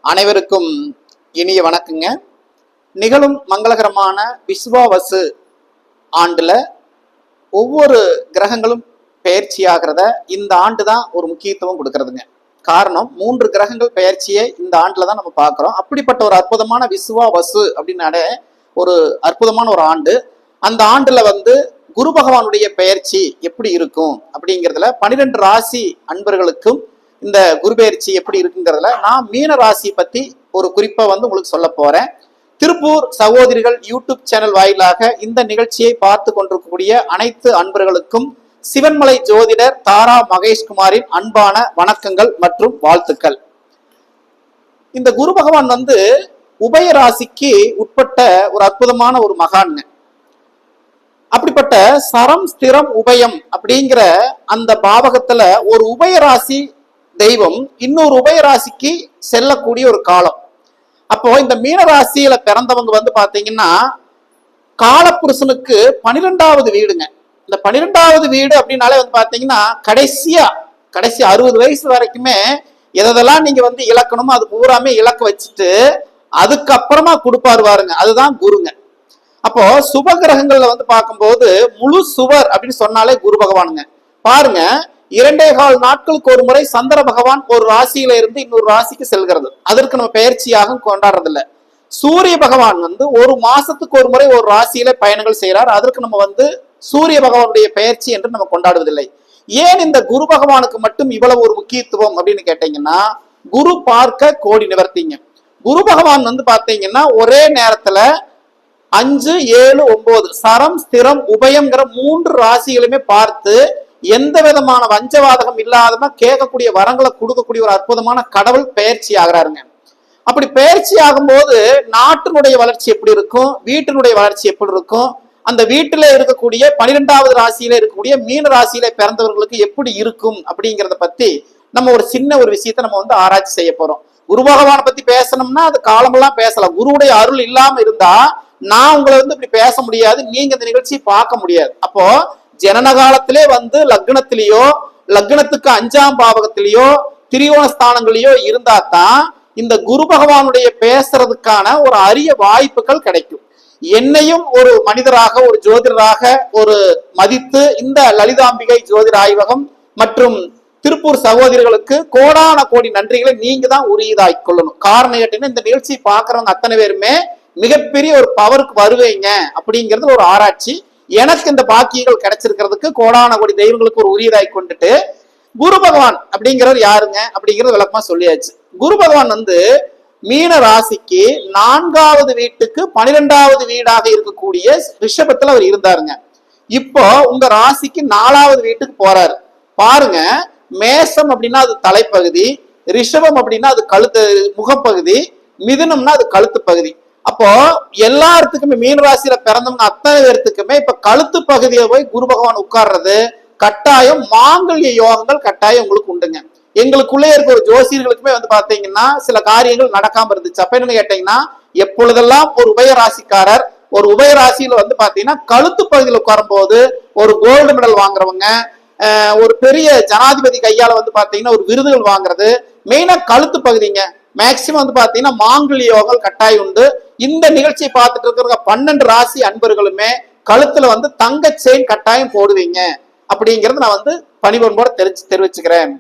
அனைவருக்கும் இனிய வணக்கங்க. நிகழும் மங்களகரமான விஸ்வாவசு ஆண்டுல ஒவ்வொரு கிரகங்களும் பெயர்ச்சி ஆகிறத இந்த ஆண்டு தான் ஒரு முக்கியத்துவம் கொடுக்கறதுங்க. காரணம் 3 கிரகங்கள் பெயர்ச்சியை இந்த ஆண்டுல தான் நம்ம பார்க்கிறோம். அப்படிப்பட்ட ஒரு அற்புதமான விஸ்வாவசு அப்படின்னாலே ஒரு அற்புதமான ஒரு ஆண்டு. அந்த ஆண்டுல குரு பகவானுடைய பெயர்ச்சி எப்படி இருக்கும் அப்படிங்கிறதுல 12 ராசி அன்பர்களுக்கும் இந்த குரு பெயர்ச்சி எப்படி இருக்குங்கிறதுல நான் மீன ராசி பத்தி ஒரு குறிப்பை உங்களுக்கு சொல்ல போறேன். திருப்பூர் சகோதரிகள் யூடியூப் சேனல் வாயிலாக இந்த நிகழ்ச்சியை பார்த்து கொண்டிருக்கக்கூடிய அனைத்து அன்பர்களுக்கும் சிவன்மலை ஜோதிடர் தாரா மகேஷ்குமாரின் அன்பான வணக்கங்கள் மற்றும் வாழ்த்துக்கள். இந்த குரு பகவான் உபய ராசிக்கு உட்பட்ட ஒரு அற்புதமான ஒரு மகான். அப்படிப்பட்ட சரம் ஸ்திரம் உபயம் அப்படிங்கிற அந்த பாவகத்துல ஒரு உபயராசி தெய்வம் இன்னொரு உபயராசிக்கு செல்லக்கூடிய ஒரு காலம். அப்போ இந்த மீனராசியில பிறந்தவங்க பாத்தீங்கன்னா காலப்புருஷனுக்கு 12வது வீடுங்க. இந்த 12வது வீடு அப்படின்னாலே பாத்தீங்கன்னா கடைசி 60 வயசு வரைக்குமே எதெல்லாம் நீங்க இழக்கணுமோ அது பூராமே இலக்க வச்சுட்டு அதுக்கப்புறமா கொடுப்பாரு பாருங்க, அதுதான் குருங்க. அப்போ சுப கிரகங்கள்ல பார்க்கும்போது முழு சுவர் அப்படின்னு சொன்னாலே குரு பகவானுங்க. பாருங்க, 2.25 நாட்களுக்கு ஒரு முறை சந்திர பகவான் ஒரு ராசியில இருந்து இன்னொரு ராசிக்கு செல்கிறது. அதற்கு நம்ம பெயர்ச்சியாக கொண்டாடுறது இல்ல. சூரிய பகவான் ஒரு மாசத்துக்கு ஒரு முறை ஒரு ராசியில பயணங்கள் செய்யறார். அதற்கு நம்ம சூரிய பகவானுடைய பெயர்ச்சி என்று நம்ம கொண்டாடுவதில்லை. ஏன் இந்த குரு பகவானுக்கு மட்டும் இவ்வளவு ஒரு முக்கியத்துவம் அப்படின்னு கேட்டீங்கன்னா, குரு பார்க்க கோடி நிவர்த்திங்க. குரு பகவான் பாத்தீங்கன்னா ஒரே நேரத்துல 5, 7, 9 சரம் ஸ்திரம் உபயம்ங்கிற 3 ராசிகளுமே பார்த்து எந்த விதமான வஞ்சவாதகம் இல்லாதமா கேட்கக்கூடிய வரங்களை கொடுக்கக்கூடிய ஒரு அற்புதமான கடவுள் பெயர்ச்சி ஆகிறாருங்க. அப்படி பெயர்ச்சி ஆகும்போது நாட்டினுடைய வளர்ச்சி எப்படி இருக்கும், வீட்டினுடைய வளர்ச்சி எப்படி இருக்கும், அந்த வீட்டுல இருக்கக்கூடிய 12வது ராசியில இருக்கக்கூடிய மீன ராசியில பிறந்தவர்களுக்கு எப்படி இருக்கும் அப்படிங்கிறத பத்தி நம்ம ஒரு சின்ன ஒரு விஷயத்த நம்ம ஆராய்ச்சி செய்ய போறோம். குரு பகவானை பத்தி பேசணும்னா அது காலமெல்லாம் பேசலாம். குருவுடைய அருள் இல்லாம இருந்தா நான் உங்களை இப்படி பேச முடியாது, நீங்க இந்த நிகழ்ச்சியை பார்க்க முடியாது. அப்போ ஜனன காலத்திலே லக்னத்திலேயோ லக்னத்துக்கு 5ஆம் பாவகத்திலேயோ திரியோண ஸ்தானங்களையோ இருந்தா தான் இந்த குரு பகவானுடைய பேசுறதுக்கான ஒரு அரிய வாய்ப்புகள் கிடைக்கும். என்னையும் ஒரு மனிதராக ஒரு ஜோதிடராக ஒரு மதித்து இந்த லலிதாம்பிகை ஜோதிட ஆய்வகம் மற்றும் திருப்பூர் சகோதரிகளுக்கு கோடான கோடி நன்றிகளை நீங்க தான் உரியதாய் கொள்ளணும். காரணம் கேட்டீங்கன்னா, இந்த நிகழ்ச்சியை பாக்குறவங்க அத்தனை பேருமே மிகப்பெரிய ஒரு பவருக்கு வருவீங்க அப்படிங்கிறது ஒரு ஆராய்ச்சி. எனக்கு இந்த பாக்கியங்கள் கிடைச்சிருக்கிறதுக்கு கோடான கோடி தெய்வங்களுக்கு ஒரு உரியதாய் கொண்டுட்டு குரு பகவான் அப்படிங்கிறவர் யாருங்க அப்படிங்கிறது விளக்கமா சொல்லியாச்சு. குரு பகவான் மீன ராசிக்கு 4வது வீட்டுக்கு 12வது வீடாக இருக்கக்கூடிய ரிஷபத்துல அவர் இருந்தாருங்க. இப்போ உங்க ராசிக்கு 4வது வீட்டுக்கு போறாரு. பாருங்க, மேசம் அப்படின்னா அது தலைப்பகுதி, ரிஷபம் அப்படின்னா அது கழுத்து முகப்பகுதி, மிதுனம்னா அது கழுத்து பகுதி. அப்போ எல்லாத்துக்குமே மீன ராசியில பிறந்தவங்க அத்தனை பேர்த்துக்குமே இப்ப கழுத்து பகுதியை போய் குரு பகவான் உட்கார்றது கட்டாயம். மாங்கல்ய யோகங்கள் கட்டாயம் உங்களுக்கு உண்டுங்க. எங்களுக்குள்ளே இருக்க ஒரு ஜோசியர்களுக்குமே பாத்தீங்கன்னா சில காரியங்கள் நடக்காம இருந்துச்சு. அப்ப என்ன கேட்டீங்கன்னா, எப்பொழுதெல்லாம் ஒரு உபயராசிக்காரர் ஒரு உபயராசியில பாத்தீங்கன்னா கழுத்து பகுதியில் உட்காரும் போது ஒரு கோல்டு மெடல் வாங்குறவங்க, ஒரு பெரிய ஜனாதிபதி கையால பாத்தீங்கன்னா ஒரு விருதுகள் வாங்குறது மெயினா கழுத்து பகுதிங்க. மேக்சிமம் பாத்தீங்கன்னா மாங்கல்ய யோகங்கள் கட்டாயம் உண்டு. இந்த நிகழ்ச்சியை பார்த்துட்டு இருக்கிற 12 ராசி அன்பர்களுமே கழுத்துல தங்க செயின் கட்டாயம் போடுவீங்க அப்படிங்கறது நான் பணிபொன்போட தெரிவிச்சுக்கிறேன்.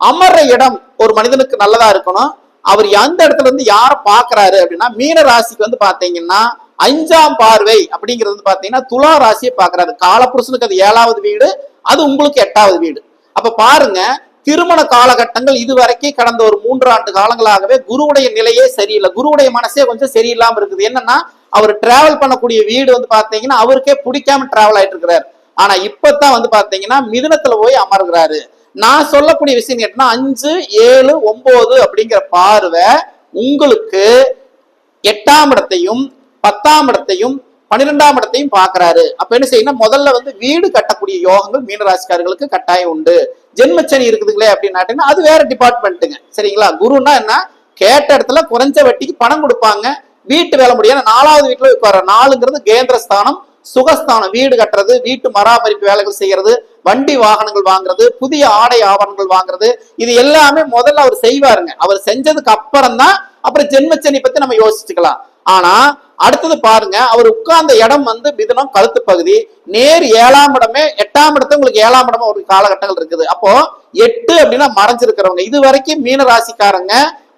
அமர்ற இடம் ஒரு மனிதனுக்கு நல்லதா இருக்கணும். அவர் எந்த இடத்துல யார பாக்குறாரு அப்படின்னா, மீன ராசிக்கு பாத்தீங்கன்னா 5ஆம் பார்வை அப்படிங்கிறது பாத்தீங்கன்னா துலா ராசியை பாக்குறாரு. காலப்புருஷனுக்கு அது 7வது வீடு, அது உங்களுக்கு 8வது வீடு. அப்ப பாருங்க, திருமண காலகட்டங்கள் இதுவரைக்கும் கடந்த ஒரு 3 ஆண்டு காலங்களாகவே குருவுடைய நிலையே சரியில்லை. குருவுடைய மனசே கொஞ்சம் சரியில்லாம இருக்குது. என்னன்னா, அவர் டிராவல் பண்ணக்கூடிய வீடு பாத்தீங்கன்னா அவருக்கே பிடிக்காம டிராவல் ஆயிட்டு இருக்கிறார். ஆனா இப்பதான் பாத்தீங்கன்னா மிதுனத்துல போய் அமர்கிறாரு. நான் சொல்லக்கூடிய விஷயம் கேட்டா 5, 7, 9 அப்படிங்கிற பார்வை உங்களுக்கு 8ஆம் இடத்தையும் 10ஆம் இடத்தையும் 12ஆம் இடத்தையும் பாக்குறாரு. அப்ப என்ன செய்யணும், முதல்ல வீடு கட்டக்கூடிய யோகங்கள் மீனராசிக்காரர்களுக்கு கட்டாயம் உண்டு. ஜென்மச்சனி இருக்குதுங்களே அப்படின்னா அது வேற டிபார்ட்மெண்ட்டுங்க. சரிங்களா? குருன்னா என்ன, கேட்ட இடத்துல குறைஞ்ச வட்டிக்கு பணம் கொடுப்பாங்க. வீட்டு வேலை முடியாது. 4வது வீட்டுல உட்கார 4ங்கிறது கேந்திர ஸ்தானம். சுகஸ்தானம், வீடு கட்டுறது, வீட்டு பராமரிப்பு வேலைகள் செய்யறது, வண்டி வாகனங்கள் வாங்குறது, புதிய ஆடை ஆபரணங்கள் வாங்குறது, இது எல்லாமே முதல்ல அவர் செய்வாருங்க. அவர் செஞ்சதுக்கு அப்புறம் தான் அப்புறம் ஜென்மச்சனி பத்தி நம்ம யோசிச்சுக்கலாம். ஆனா அடுத்தது பாருங்க, அவர் உட்கார்ந்த இடம் வந்து மிதுனம் கழுத்து பகுதி, நேர் 7ஆம் இடமே 8ஆம் இடத்துல உங்களுக்கு 7ஆம் இடமா ஒரு காலகட்டங்கள் இருக்குது. அப்போ 8 அப்படின்னா மறைஞ்சிருக்கிறவங்க, இது வரைக்கும் மீன ராசிக்காரங்க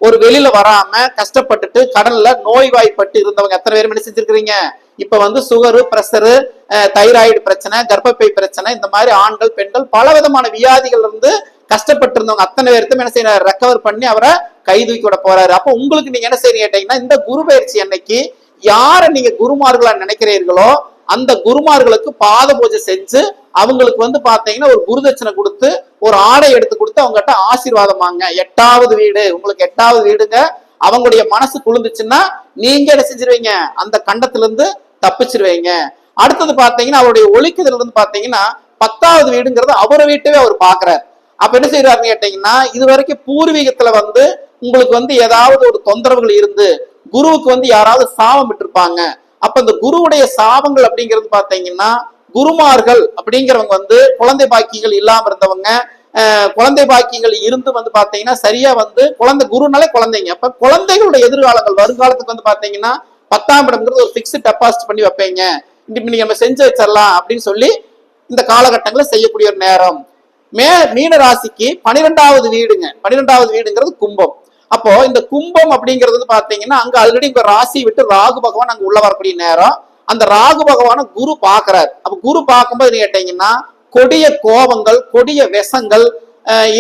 ஒரு வெளியில வராம கஷ்டப்பட்டுட்டு கடன்ல நோய்வாய்ப்பட்டு இருந்தவங்க எத்தனை பேர் என்ன செஞ்சிருக்கிறீங்க? இப்ப வந்து சுகரு, பிரஷரு, தைராய்டு பிரச்சனை, கர்ப்பப்பை பிரச்சனை, இந்த மாதிரி ஆண்கள் பெண்கள் பல விதமான வியாதிகள் இருந்து கஷ்டப்பட்டு இருந்தவங்க அத்தனை பேருக்கும் என்ன செய்யறாரு? ரெக்கவர் பண்ணி அவரை கைதூக்கி விட போறாரு. அப்போ உங்களுக்கு நீங்க என்ன செய்யறீங்க கேட்டீங்கன்னா, இந்த குரு பயிற்சி அன்னைக்கு யாரை நீங்க குருமார்களா நினைக்கிறீர்களோ அந்த குருமார்களுக்கு பாத பூஜை செஞ்சு அவங்களுக்கு வந்து பாத்தீங்கன்னா ஒரு குருதட்சணை கொடுத்து ஒரு ஆடை எடுத்து கொடுத்து அவங்ககிட்ட ஆசீர்வாதம் வாங்க. 8வது வீடு உங்களுக்கு 8வது வீடுங்க. அவங்களுடைய மனசு குளிர்ந்துச்சுன்னா நீங்க என்ன செஞ்சிருவீங்க? அந்த கண்டத்துல இருந்து தப்பிச்சிருவீங்க. அடுத்தது பாத்தீங்கன்னா அவருடைய ஒழிக்குதுல இருந்து பாத்தீங்கன்னா 10வது வீடுங்கிறது அவரை வீட்டவே அவர் பாக்குறாரு. அப்ப என்ன செய்யறாருன்னு கேட்டீங்கன்னா, இது வரைக்கும் பூர்வீகத்துல வந்து உங்களுக்கு வந்து ஏதாவது ஒரு தொந்தரவுகள் இருந்து குருவுக்கு வந்து யாராவது சாபம் விட்டுருப்பாங்க. அப்ப இந்த குருவுடைய சாபங்கள் அப்படிங்கிறது பாத்தீங்கன்னா, குருமார்கள் அப்படிங்கிறவங்க வந்து குழந்தை பாக்கியங்கள் இல்லாம இருந்தவங்க, குழந்தை பாக்கியங்கள் இருந்து வந்து பாத்தீங்கன்னா சரியா வந்து குழந்தை, குருனாலே குழந்தைங்க. அப்ப குழந்தைகளுடைய எதிர்காலங்கள் வருங்காலத்துக்கு வந்து பாத்தீங்கன்னா 10ஆம் இடம்ங்கிறது ஒரு பிக்ஸ்ட் டெபாசிட் பண்ணி வைப்பீங்க, நீங்க நம்ம செஞ்சு வச்சிடலாம் அப்படின்னு சொல்லி இந்த காலகட்டங்களை செய்யக்கூடிய ஒரு நேரம். மீன ராசிக்கு 12வது வீடுங்க. 12வது வீடுங்கிறது கும்பம். அப்போ இந்த கும்பம் அப்படிங்கிறது வந்து பாத்தீங்கன்னா அங்க ஆல்ரெடி இப்ப ராசி விட்டு ராகு பகவான் அங்க உள்ள வரக்கூடிய நேரம். அந்த ராகு பகவான குரு பாக்குறாரு. அப்ப குரு பார்க்கும்போது கேட்டீங்கன்னா கொடிய கோபங்கள், கொடிய விஷங்கள்,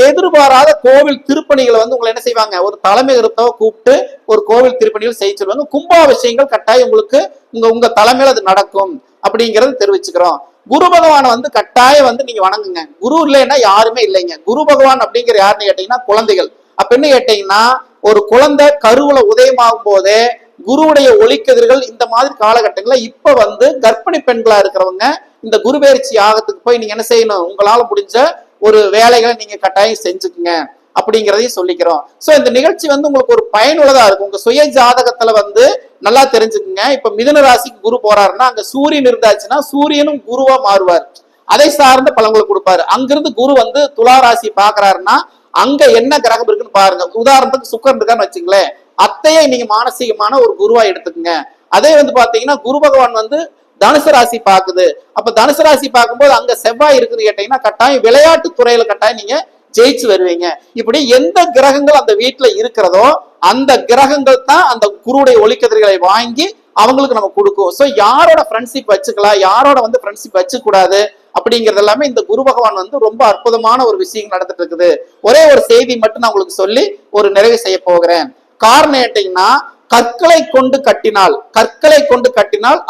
எதிர்பாராத கோவில் திருப்பணிகளை வந்து உங்களை என்ன செய்வாங்க? ஒரு தலைமை கருத்தவை கூப்பிட்டு ஒரு கோவில் திருப்பணிகள் செய்ய சொல்லுவாங்க. கும்பாபிஷேகங்கள் கட்டாயம் உங்களுக்கு உங்க தலைமையில அது நடக்கும் அப்படிங்கறது தெரிவிச்சுக்கிறோம். குரு பகவானை வந்து கட்டாயம் வந்து நீங்க வணங்குங்க. குரு இல்லைன்னா யாருமே இல்லைங்க. குரு பகவான் அப்படிங்கிற யாருன்னு கேட்டீங்கன்னா குழந்தைகள். அப்ப என்ன கேட்டீங்கன்னா, ஒரு குழந்தை கருவுல உதயமாகும் போதே குருவுடைய ஒளிக்கதிர்கள் இந்த மாதிரி காலகட்டங்கள்ல இப்ப வந்து கர்ப்பிணி பெண்களா இருக்கிறவங்க இந்த குரு பயிற்சி யாகத்துக்கு போய் நீங்க என்ன செய்யணும்? உங்களால முடிஞ்ச ஒரு வேலைகளை நீங்க கட்டாயம் செஞ்சுக்குங்க அப்படிங்கிறதையும் சொல்லிக்கிறோம். சோ இந்த நிகழ்ச்சி வந்து உங்களுக்கு ஒரு பயனுள்ளதா இருக்கும். உங்க சுய ஜாதகத்துல வந்து நல்லா தெரிஞ்சுக்குங்க. இப்ப மிதுன ராசிக்கு குரு போறாருன்னா அங்க சூரியன் இருந்தாச்சுன்னா சூரியனும் குருவா மாறுவார், அதை சார்ந்த பலன்களை கொடுப்பாரு. அங்கிருந்து குரு வந்து துலா ராசி பாக்குறாருன்னா அங்க என்ன கிரகம் இருக்குன்னு பாருங்க. உதாரணத்துக்கு சுக்கரன் இருக்கான்னு வச்சுங்களேன், அத்தையை நீங்க மானசீகமான ஒரு குருவா எடுத்துக்கங்க. அதே வந்து பாத்தீங்கன்னா குரு பகவான் வந்து தனுசு ராசி பாக்குது. அப்ப தனுசு ராசி பார்க்கும்போது அங்க செவ்வாய் இருக்குன்னு கேட்டீங்கன்னா கட்டாயம் விளையாட்டு துறையில கட்டாயம் நீங்க ஜெயிச்சு வருவீங்க. இப்படி எந்த கிரகங்கள் அந்த வீட்டுல இருக்கிறதோ அந்த கிரகங்கள் தான் அந்த குருவுடைய ஒளிக்கதிர்களை வாங்கி அவங்களுக்கு நம்ம கொடுக்கும். சோ யாரோட ஃப்ரெண்ட்ஷிப் வச்சுக்கலாம், யாரோட வந்து ஃப்ரெண்ட்ஷிப் வச்சுக்க கூடாது அப்படிங்கிறது எல்லாமே இந்த குரு பகவான் வந்து ரொம்ப அற்புதமான ஒரு விஷயம் நடந்துட்டு இருக்குது. ஒரே ஒரு செய்தி மட்டும் நான் உங்களுக்கு சொல்லி ஒரு நிறைவு செய்ய போகிறேன். காரணம் கேட்டீங்கன்னா, கற்களை கொண்டு கட்டினால்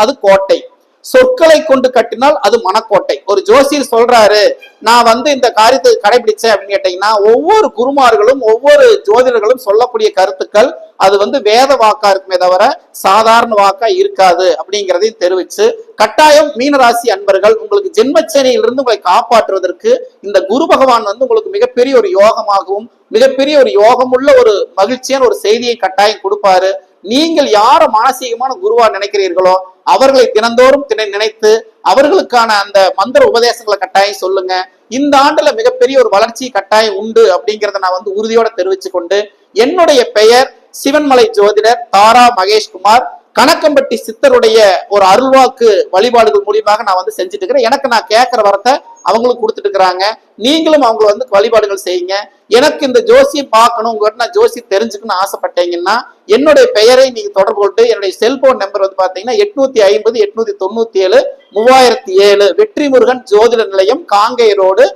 அது கோட்டை, சொற்களை கொண்டு கட்டினால் அது மனக்கோட்டை. ஒரு ஜோசியர் சொல்றாரு, நான் வந்து இந்த காரியத்தை கடைபிடிச்சேன் அப்படின்னு கேட்டீங்கன்னா, ஒவ்வொரு குருமார்களும் ஒவ்வொரு ஜோதிடர்களும் சொல்லக்கூடிய கருத்துக்கள் அது வந்து வேத வாக்கா இருக்குமே தவிர சாதாரண வாக்கா இருக்காது அப்படிங்கிறதையும் தெரிவிச்சு, கட்டாயம் மீனராசி அன்பர்கள் உங்களுக்கு ஜென்மச்சேனையிலிருந்து உங்களை காப்பாற்றுவதற்கு இந்த குரு பகவான் வந்து உங்களுக்கு மிகப்பெரிய ஒரு யோகமாகவும் மிகப்பெரிய ஒரு யோகமுள்ள ஒரு மகிழ்ச்சியான ஒரு செய்தியை கட்டாயம் கொடுப்பாரு. நீங்கள் யார மானசீகமான குருவா நினைக்கிறீர்களோ அவர்களை தினந்தோறும் நினைத்து அவர்களுக்கான அந்த மந்திர உபதேசங்களை கட்டாயம் சொல்லுங்க. இந்த ஆண்டுல மிகப்பெரிய ஒரு வளர்ச்சி கட்டாயம் உண்டு அப்படிங்கிறத நான் வந்து உறுதியோட தெரிவிச்சு கொண்டு, என்னுடைய பெயர் சிவன்மலை ஜோதிடர் தாரா மகேஷ்குமார். கணக்கம்பட்டி சித்தருடைய ஒரு அருள்வாக்கு வழிபாடுகள் மூலியமாக நான் வந்து செஞ்சுட்டு இருக்கிறேன். எனக்கு நான் கேட்கிற வரத்தை அவங்களுக்கு கொடுத்துட்டு இருக்கிறாங்க. நீங்களும் அவங்களை வந்து வழிபாடுகள் செய்யுங்க. எனக்கு இந்த ஜோசியம் பார்க்கணும், உங்ககிட்ட நான் ஜோசியம் தெரிஞ்சுக்கணும்னு ஆசைப்பட்டீங்கன்னா என்னுடைய பெயரை நீங்க தொடர்பு கொண்டு, என்னுடைய செல்போன் நம்பர் வந்து பாத்தீங்கன்னா 850 897 3007 வெற்றி முருகன் ஜோதிட நிலையம், காங்கேய ரோடு,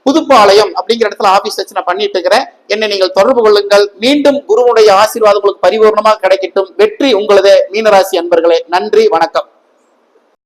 புதுப்பாளையம் அப்படிங்கிற இடத்துல ஆபீஸ் வச்சு நான் பண்ணிட்டு இருக்கிறேன். என்னை நீங்கள் தொடர்பு கொள்ளுங்கள். மீண்டும் குருவுடைய ஆசீர்வாதம் உங்களுக்கு பரிபூர்ணமாக கிடைக்கட்டும். வெற்றி உங்களது மீனராசி அன்பர்களே. நன்றி, வணக்கம்.